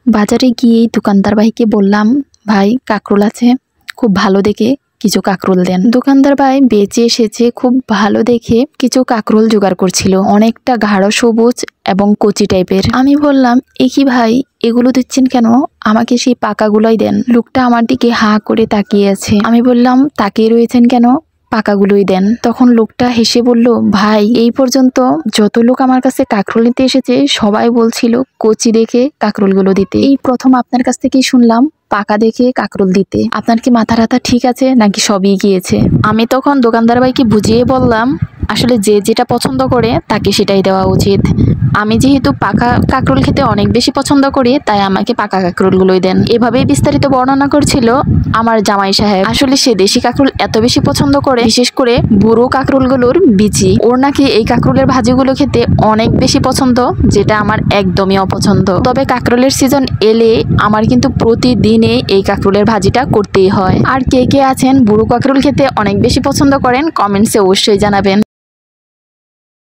বাজারে গিয়ে দোকানদার ভাইকে বললাম, ভাই কাঁকরোল আছে, খুব ভালো দেখে কিছু কাঁকরোল দেন। দোকানদার ভাই বেঁচে এসেছে, খুব ভালো দেখে কিছু কাঁকরোল জোগাড় করছিল, অনেকটা গাঢ় সবুজ এবং কচি টাইপের। আমি বললাম, এ কি ভাই, এগুলো দিচ্ছেন কেন? আমাকে সেই পাকাগুলোই দেন। লোকটা আমার দিকে হাঁ করে তাকিয়ে আছে। আমি বললাম, তাকিয়ে রয়েছেন কেন, পাকাগুলোই দেন। তখন লোকটা হেসে বলল, ভাই এই পর্যন্ত যত লোক আমার কাছে কাঁকরোল নিতে এসেছে সবাই বলছিল কচি দেখে কাঁকরোলগুলো দিতে, এই প্রথম আপনার কাছ থেকেই শুনলাম পাকা দেখে কাঁকরোল দিতে। আপনার কি মাথা রাতা ঠিক আছে নাকি সবই গিয়েছে? আমি তখন দোকানদার ভাইকে বুঝিয়ে বললাম, আসলে যে যেটা পছন্দ করে তাকে সেটাই দেওয়া উচিত। আমি যেহেতু পাকা কাঁকরোল খেতে অনেক বেশি পছন্দ করি, তাই আমাকে পাকা কাঁকরোলগুলোই দেন। এভাবেই বিস্তারিত বর্ণনা করছিল আমার জামাই সাহেব। আসলে সে দেশি কাঁকরোল এত বেশি পছন্দ করে, বিশেষ করে বুড়ো কাঁকরোলগুলোর বিচি। ওর নাকি এই কাঁকরোলের ভাজিগুলো খেতে অনেক বেশি পছন্দ, যেটা আমার একদমই অপছন্দ। তবে কাঁকরোলের সিজন এলে আমার কিন্তু প্রতিদিনে এই কাঁকরোলের ভাজিটা করতেই হয়। আর কে কে আছেন বুড়ো কাঁকরোল খেতে অনেক বেশি পছন্দ করেন, কমেন্টসে অবশ্যই জানাবেন।